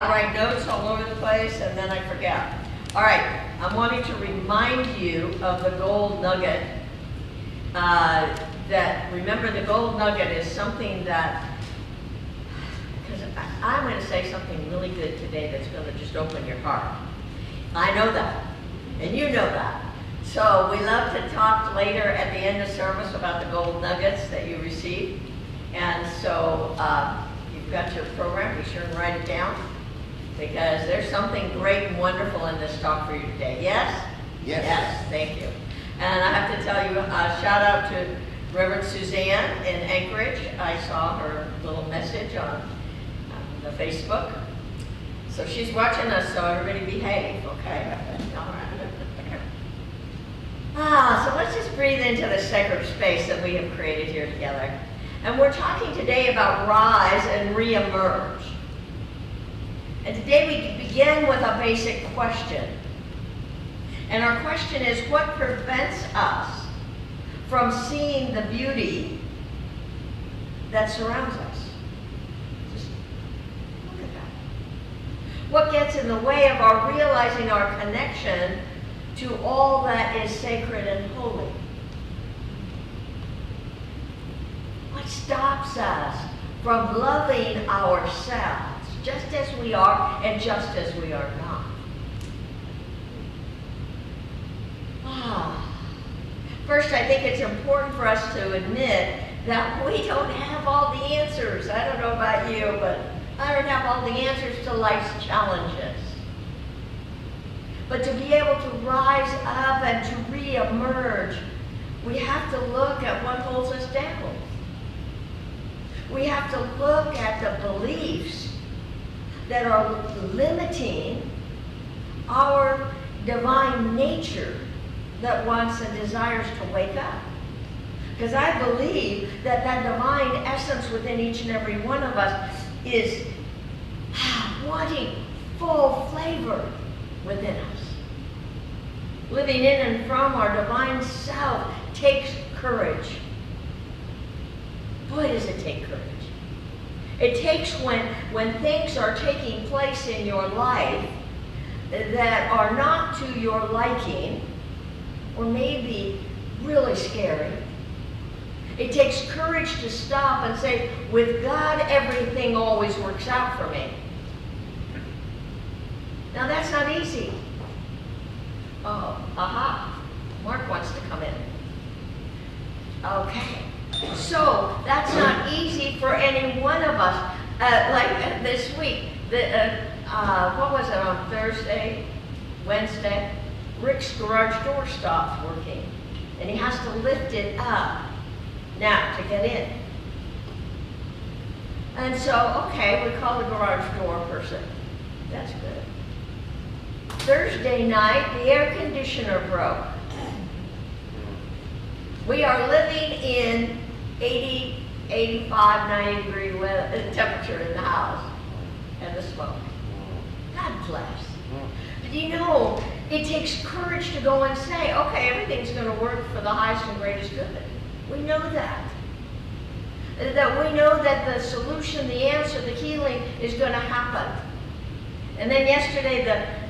I write notes all over the place and then I forget. All right, I'm wanting to remind you of the gold nugget. Remember, the gold nugget is something that, because I'm going to say something really good today that's going to just open your heart. I know that, and you know that. So we love to talk later at the end of service about the gold nuggets that you receive. And so you've got your program, be sure and write it down, because there's something great and wonderful in this talk for you today. Yes? Yes. Yes, thank you. And I have to tell you, shout out to Reverend Suzanne in Anchorage. I saw her little message on the Facebook. So she's watching us, so everybody behave, okay? All right. So let's just breathe into the sacred space that we have created here together. And we're talking today about rise and reemerge. And today we begin with a basic question. And our question is, what prevents us from seeing the beauty that surrounds us? Just look at that. What gets in the way of our realizing our connection to all that is sacred and holy? What stops us from loving ourselves just as we are and just as we are not? First, I think it's important for us to admit that we don't have all the answers. I don't know about you, but I don't have all the answers to life's challenges. But to be able to rise up and to re-emerge, we have to look at what holds us down. We have to look at the beliefs that are limiting our divine nature that wants and desires to wake up. Because I believe that that divine essence within each and every one of us is wanting full flavor within us. Living in and from our divine self takes courage. Boy, does it take courage. It takes when things are taking place in your life that are not to your liking, or maybe really scary. It takes courage to stop and say, with God, everything always works out for me. Now that's not easy. Oh, aha, Mark wants to come in. Okay, so that's not easy for any one of us. Like this week, what was it, on Thursday, Wednesday? Rick's garage door stopped working, and he has to lift it up now to get in. And so, okay, we call the garage door person. That's good. Thursday night, the air conditioner broke. We are living in 80, 85, 90 degree temperature in the house, and the smoke. God bless. But you know, it takes courage to go and say, okay, everything's going to work for the highest and greatest good. We know that. That we know that the solution, the answer, the healing is going to happen. And then yesterday,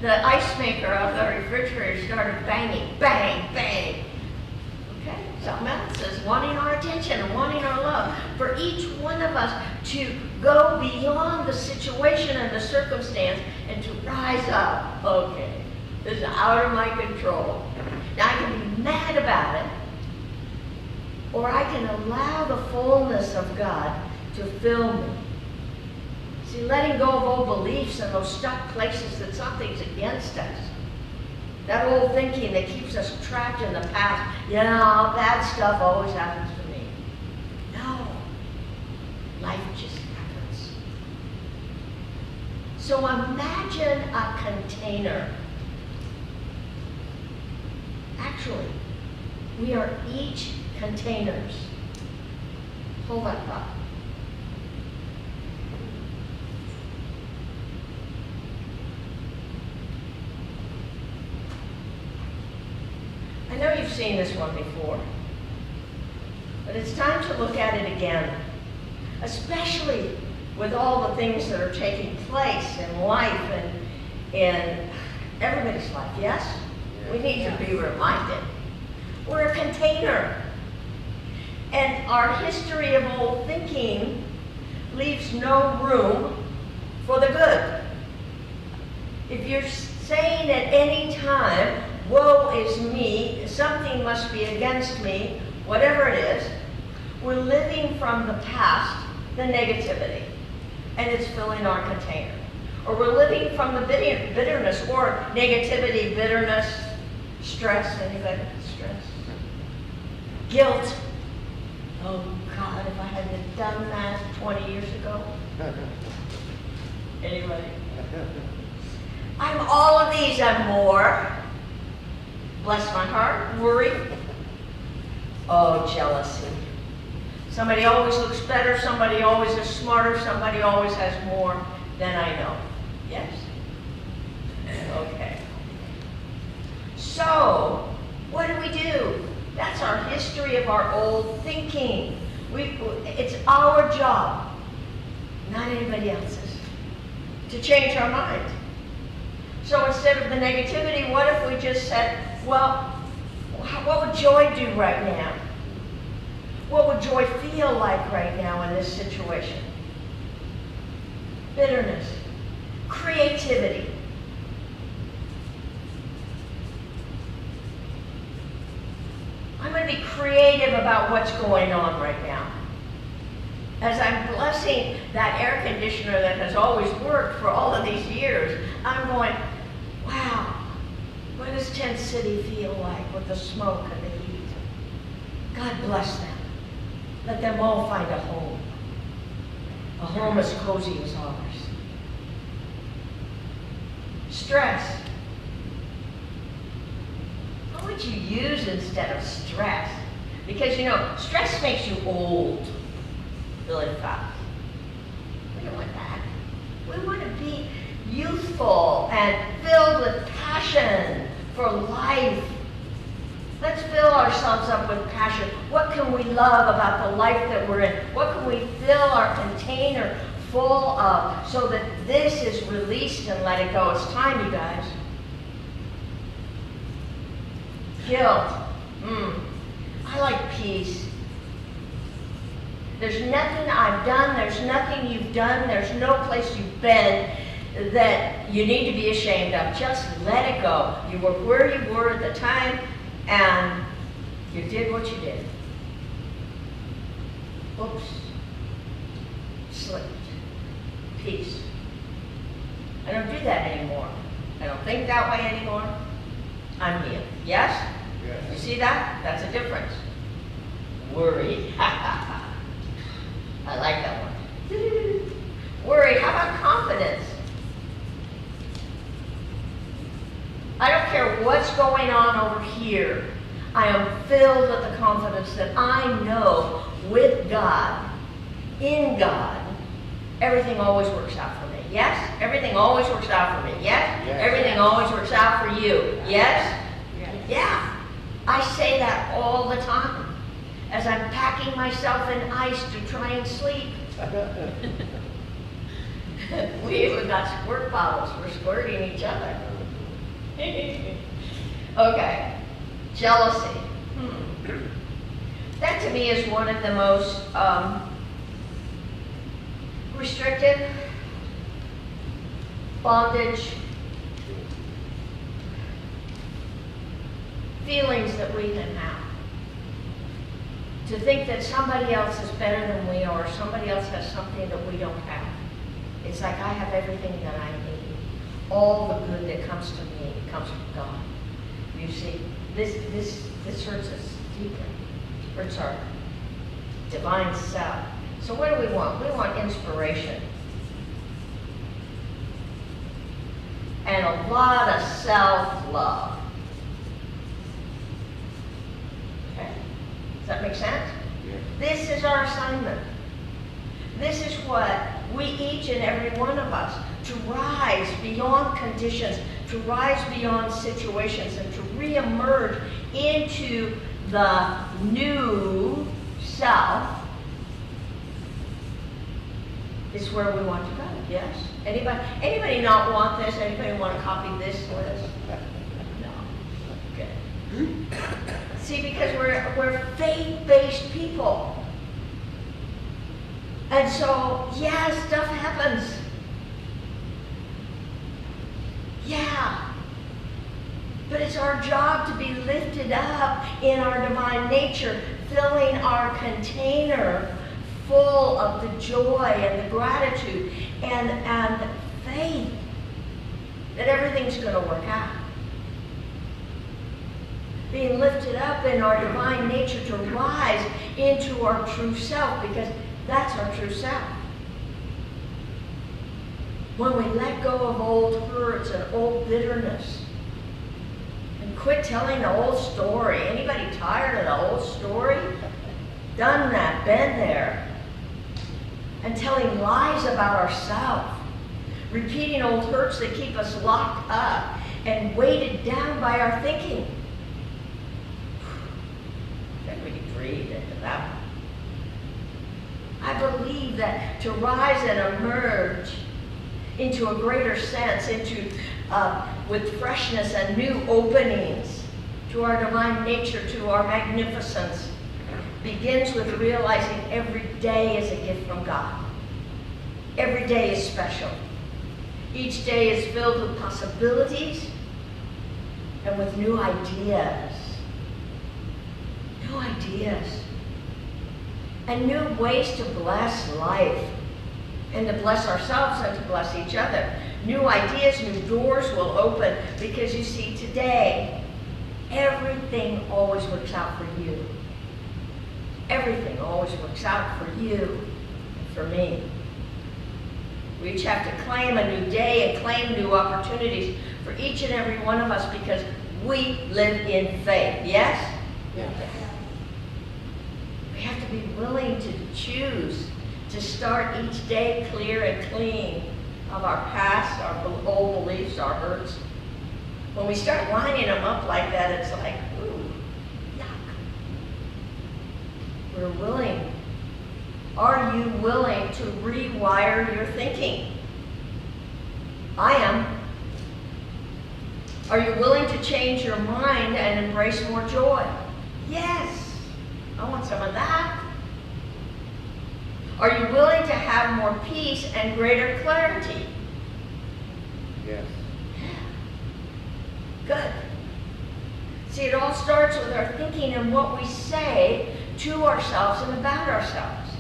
the ice maker of the refrigerator started banging, bang, bang. Okay, something else is wanting our attention and wanting our love. For each one of us to go beyond the situation and the circumstance and to rise up. Okay, this is out of my control. Now I can be mad about it, or I can allow the fullness of God to fill me. See, letting go of old beliefs and those stuck places that something's against us. That old thinking that keeps us trapped in the past. Yeah, bad stuff always happens to me. No. Life just happens. So imagine a container. Actually, we are each containers. Hold that thought. I know you've seen this one before, but it's time to look at it again, especially with all the things that are taking place in life and in everybody's life, yes? We need to be reminded. We're a container. And our history of old thinking leaves no room for the good. If you're saying at any time, woe is me, something must be against me, whatever it is, we're living from the past, the negativity, and it's filling our container. Or we're living from the bitterness or negativity, bitterness, stress, anybody? Stress. Guilt. Oh God, if I had done that 20 years ago. Anybody? I'm all of these and more. Bless my heart. Worry. Oh, jealousy. Somebody always looks better, somebody always is smarter, somebody always has more than I know. Yes? Okay. So, what do? That's our history of our old thinking. It's our job, not anybody else's, to change our mind. So instead of the negativity, what if we just said, well, what would joy do right now? What would joy feel like right now in this situation? Bitterness, creativity. I'm going to be creative about what's going on right now. As I'm blessing that air conditioner that has always worked for all of these years, I'm going, wow, what does Tent City feel like with the smoke and the heat? God bless them. Let them all find a home as cozy as ours. Stress. What would you use instead of stress? Because, stress makes you old really fast. We don't want that. We want to be youthful and filled with passion for life. Let's fill ourselves up with passion. What can we love about the life that we're in? What can we fill our container full of so that this is released and let it go? It's time, you guys. Guilt. I like peace. There's nothing I've done, there's nothing you've done, there's no place you've been that you need to be ashamed of. Just let it go. You were where you were at the time, and you did what you did. Oops. Slipped. Peace. I don't do that anymore. I don't think that way anymore. I'm healed. Yes? Yes. You see that? That's a difference. Worry. I like that one. Worry. How about confidence? I don't care what's going on over here. I am filled with the confidence that I know with God, in God, everything always works out for me. Yes? Everything always works out for me. Yes? Yes. Everything always works out for you. Yes? Yes. Yeah. I say that all the time as I'm packing myself in ice to try and sleep. We even got squirt bottles for squirting each other. Okay. Jealousy. That to me is one of the most restrictive, bondage feelings that we can have. To think that somebody else is better than we are, somebody else has something that we don't have. It's like I have everything that I need. All the good that comes to me comes from God. You see, this hurts us deeply. Hurts our divine self. So what do we want? We want inspiration. And a lot of self-love. Okay? Does that make sense? Yeah. This is our assignment. This is what we, each and every one of us, to rise beyond conditions, to rise beyond situations, and to reemerge into the new self is where we want to go, yes? Anybody not want this? Anybody want to copy this list? No. Okay. See, because we're faith-based people. And so, yeah, stuff happens. Yeah. But it's our job to be lifted up in our divine nature, filling our container full of the joy and the gratitude and the faith that everything's going to work out. Being lifted up in our divine nature to rise into our true self, because that's our true self. When we let go of old hurts and old bitterness, and quit telling the old story. Anybody tired of the old story? Done that, been there. And telling lies about ourselves. Repeating old hurts that keep us locked up and weighted down by our thinking. I think we can breathe into that one. I believe that to rise and emerge into a greater sense, with freshness and new openings to our divine nature, to our magnificence, begins with realizing every day is a gift from God. Every day is special. Each day is filled with possibilities and with new ideas. New ideas. And new ways to bless life. And to bless ourselves and to bless each other. New ideas, new doors will open, because you see, today, everything always works out for you. Everything always works out for you and for me. We each have to claim a new day and claim new opportunities for each and every one of us, because we live in faith. Yes? Yes. We have to be willing to choose to start each day clear and clean of our past, our old beliefs, our hurts. When we start lining them up like that, it's like, ooh, yuck. We're willing. Are you willing to rewire your thinking? I am. Are you willing to change your mind and embrace more joy? Yes. I want some of that. Are you willing to have more peace and greater clarity? Yes. Good. See, it all starts with our thinking and what we say to ourselves and about ourselves.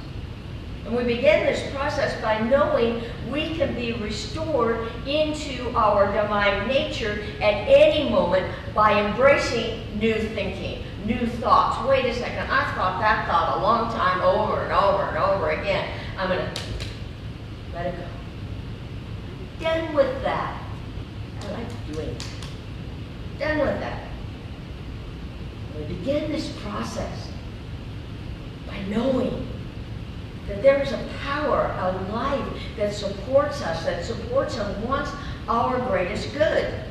And we begin this process by knowing we can be restored into our divine nature at any moment by embracing new thinking, new thoughts. Wait a second, I've thought that thought a long time, over and over and over again. I'm going to let it go. Done with that. I like doing it. Done with that. We begin this process by knowing that there is a power, a life that supports us, that supports and wants our greatest good.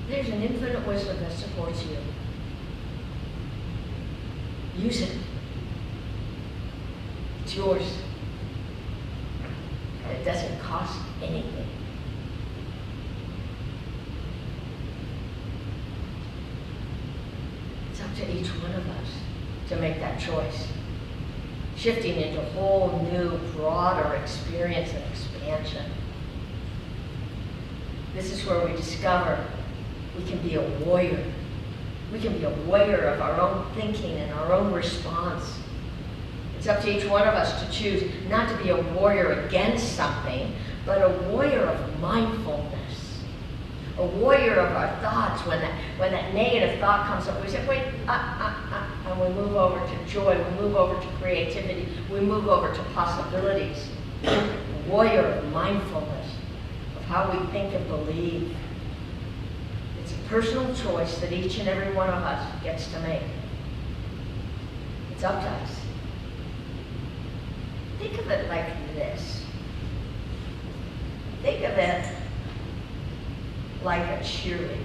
There's an infinite wisdom that supports you. Use it. It's yours. And it doesn't cost anything. It's up to each one of us to make that choice. Shifting into a whole new, broader experience and expansion. This is where we discover we can be a warrior. We can be a warrior of our own thinking and our own response. It's up to each one of us to choose not to be a warrior against something, but a warrior of mindfulness. A warrior of our thoughts. When that negative thought comes up, we say, wait, and we move over to joy, we move over to creativity, we move over to possibilities. A warrior of mindfulness, of how we think and believe. It's a personal choice that each and every one of us gets to make. It's up to us. Think of it like this. Think of it like a cheerleader.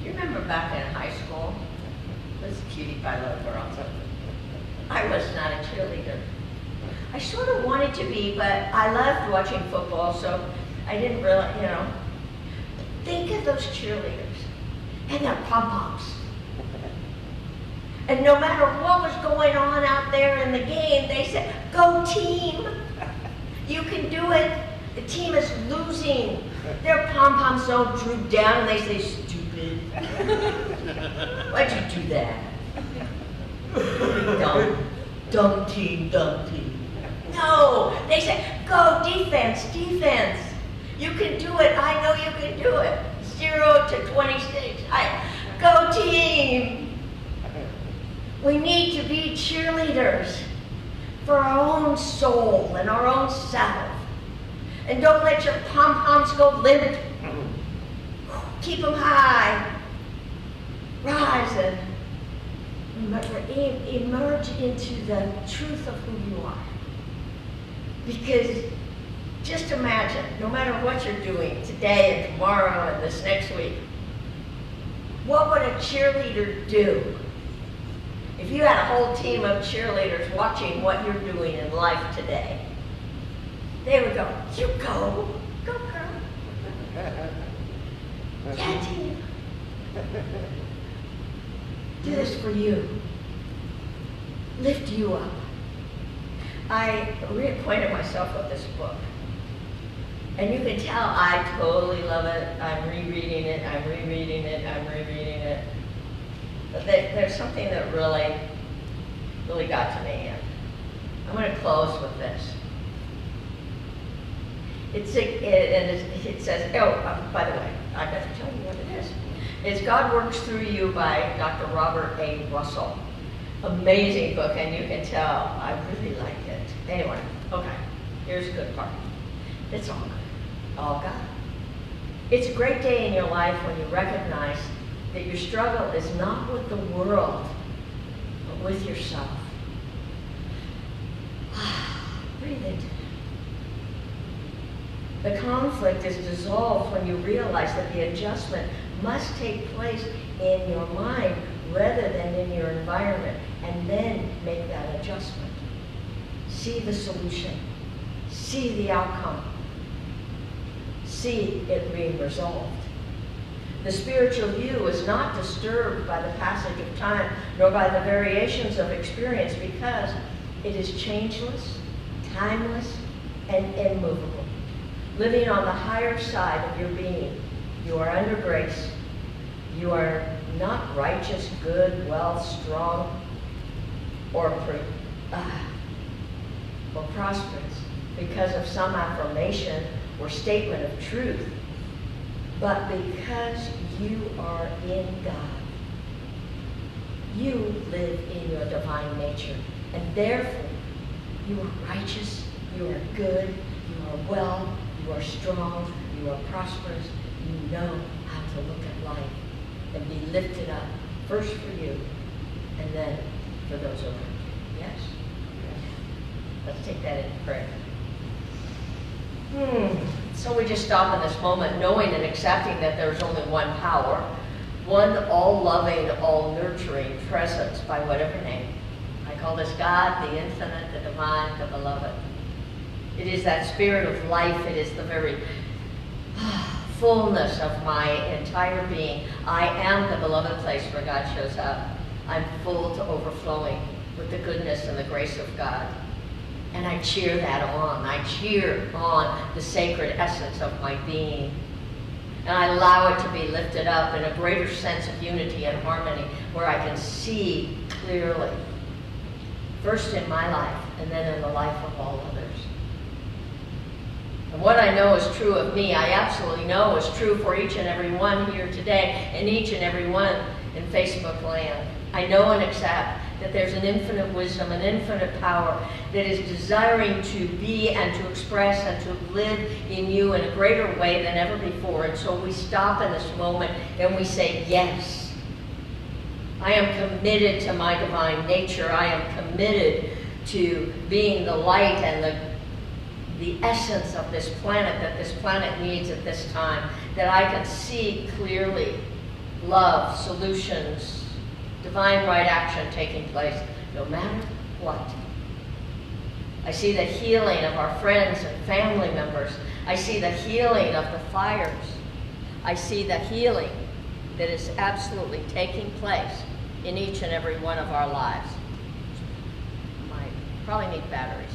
You remember back in high school? This cutie pie little girl. I was not a cheerleader. I sort of wanted to be, but I loved watching football, so I didn't really, you know. Think of those cheerleaders and their pom-poms. And no matter what was going on out there in the game, they said, "Go team! You can do it. The team is losing." Their pom-poms all drew down and they say, "Stupid. Why'd you do that? Dumb team, dumb team." No, they said, "Go defense, defense. You can do it. I know you can do it. 0 to 26. Go team." We need to be cheerleaders for our own soul and our own self. And don't let your pom-poms go limp. Keep them high. Rise and emerge into the truth of who you are. Because just imagine, no matter what you're doing today and tomorrow and this next week, what would a cheerleader do if you had a whole team of cheerleaders watching what you're doing in life today? They would go, "You go, go girl. Yeah, team. Do this for you. Lift you up." I reacquainted myself with this book. And you can tell I totally love it. I'm rereading it, I'm rereading it, I'm rereading it. But there's something that really got to me. And I'm going to close with this. It says, by the way, I got to tell you what it is. It's God Works Through You by Dr. Robert A. Russell. Amazing book, and you can tell I really like it. Anyway, okay, here's a good part. It's all good, all God. It's a great day in your life when you recognize that your struggle is not with the world, but with yourself. Breathe into it. The conflict is dissolved when you realize that the adjustment must take place in your mind rather than in your environment, and then make that adjustment. See the solution. See the outcome. See it being resolved. The spiritual view is not disturbed by the passage of time, nor by the variations of experience, because it is changeless, timeless, and immovable. Living on the higher side of your being, you are under grace. You are not righteous, good, well, strong, or prosperous because of some affirmation or statement of truth, but because you are in God. You live in your divine nature, and therefore you are righteous, you are good, you are well, you are strong, you are prosperous. You know how to look at life and be lifted up, first for you, and then for those around you. Yes? Let's take that into prayer. So we just stop in this moment, knowing and accepting that there's only one power, one all-loving, all-nurturing presence by whatever name. I call this God, the infinite, the divine, the beloved. It is that spirit of life. It is the very fullness of my entire being. I am the beloved place where God shows up. I'm full to overflowing with the goodness and the grace of God. And I cheer that on. I cheer on the sacred essence of my being. And I allow it to be lifted up in a greater sense of unity and harmony where I can see clearly, first in my life and then in the life of all others. And what I know is true of me, I absolutely know is true for each and every one here today and each and every one in Facebook land. I know and accept that there's an infinite wisdom, an infinite power that is desiring to be and to express and to live in you in a greater way than ever before. And so we stop in this moment and we say, yes, I am committed to my divine nature. I am committed to being the light and the essence of this planet that this planet needs at this time, that I can see clearly love, solutions, divine right action taking place, no matter what? I see the healing of our friends and family members. I see the healing of the fires. I see the healing that is absolutely taking place in each and every one of our lives. Might probably need batteries.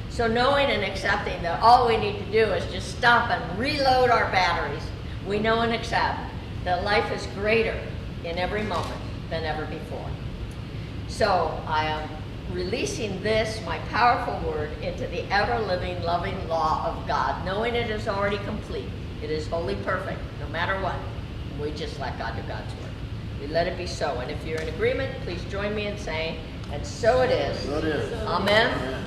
So knowing and accepting that all we need to do is just stop and reload our batteries. We know and accept that life is greater in every moment than ever before. So I am releasing this, my powerful word, into the ever-living, loving law of God, knowing it is already complete. It is wholly perfect, no matter what. We just let God do God's work. We let it be so. And if you're in agreement, please join me in saying, and so it is. So it is. Amen.